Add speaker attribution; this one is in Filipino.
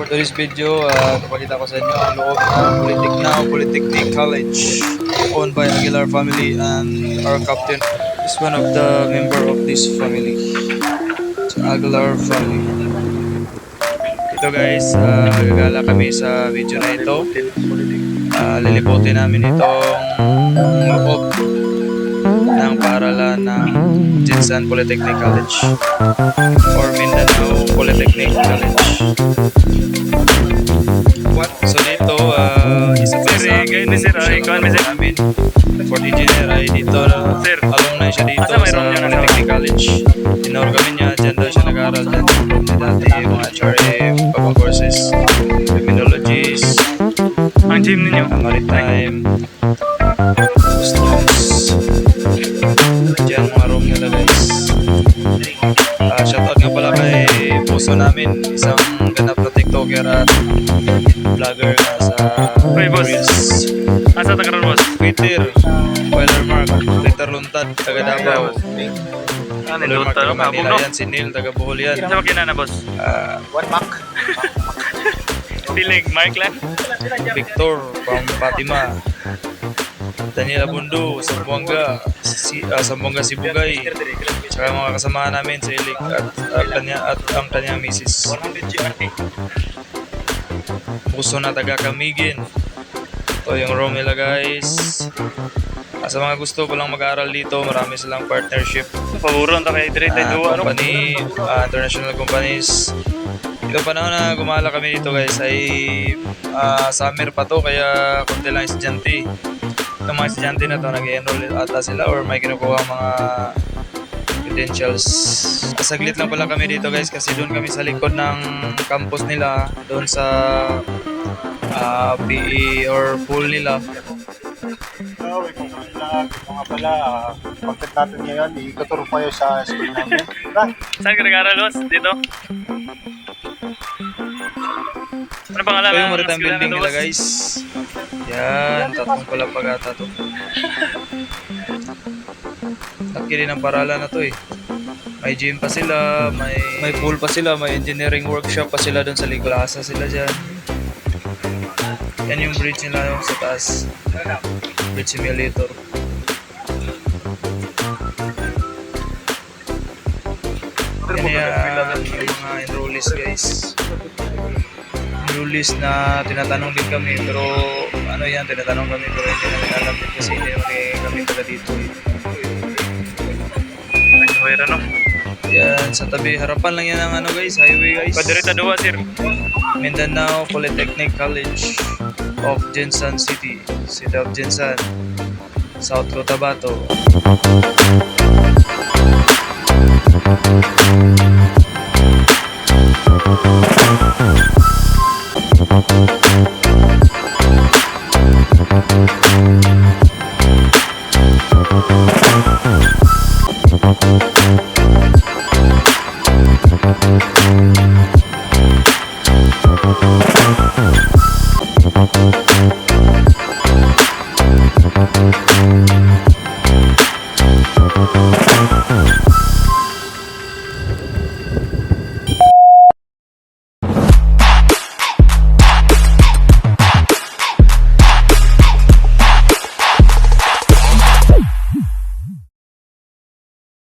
Speaker 1: For today's video, napakita ko sa inyo ang loob ng Polytechnic College owned by Aguilar family, and our captain is one of the member of this family. So, Aguilar family. Ito guys, gagala kami sa video na ito. Liliputin namin itong loob ng paaralan ng Jinsan Polytechnic College or Mindanao Polytechnic College. So dito, isa pa sa namin, Fort Engineer ay dito, alumni siya dito sa Polytechnic College. Tinawag kami niya, dyan daw siya nag-aaral dyan. Dati mga HRM, pabang courses, criminologies,
Speaker 2: ang gym ninyo,
Speaker 1: maritime, customs. Diyan mga room nila guys. Shoutout nga pala kay puso namin, isang ganap na tiktoker at vlogger na sa Reels,
Speaker 2: asa takaran boss?
Speaker 1: Twitter, Weller Mark, Twitter Luntad, taga Davao. Weller Mark, taga Manila yan, si Neil, taga Bohol yan.
Speaker 2: Sa makina na boss?
Speaker 1: One Mac,
Speaker 2: Pilig, Mark lang?
Speaker 1: Victor, from Fatima, Daniela Bundo, Sambuanga, Sambuanga Sibugay, saka mga kasamahan namin sa Ilig at ang kanyang misis. Puso na taga Camiguin. Ito yung room nila guys. Sa mga gusto ko lang mag-aaral dito, marami silang partnership.
Speaker 2: Paburon ta kay Dre tayo ano?
Speaker 1: Company, international companies. Ito panahon na gumala kami dito guys ay summer pa to, kaya konti lang estudyante. Itong mga estudyante na to nag-enroll ata sila or may kinukuha mga credentials. Saglit lang pala kami dito guys kasi doon kami sa likod ng campus nila, doon sa PE or pool nila.
Speaker 3: Mga pala, content natin ngayon, ikaturo pa yun sa school namin.
Speaker 2: Saan ka nag-aaral boss? Dito? Ano pangalan
Speaker 1: Ito yung
Speaker 2: ng
Speaker 1: maritime
Speaker 2: eskwela
Speaker 1: building
Speaker 2: na to,
Speaker 1: nila
Speaker 2: boss?
Speaker 1: guys. Yan, tatlong pala pag-ata to. Laki rin ang paralan na to eh. May gym pa sila, may pool pa sila, may engineering workshop pa sila doon sa Liglasa sila dyan. Yan yung bridge nila yung sa taas. Bridge simulator. Yan yung mga enrollees guys. Enrollees na tinatanong din kami, pero ano yan, tinatanong kami pero hindi namin alam din kasi hindi naman kami taga dito eh.
Speaker 2: Highway ano?
Speaker 1: Yan, sa tabi, harapan lang yan ng ano guys, highway guys.
Speaker 2: Padirita duwa sir.
Speaker 1: Mindanao Polytechnic College of Jinsan City, City of Jinsan, South Cotabato.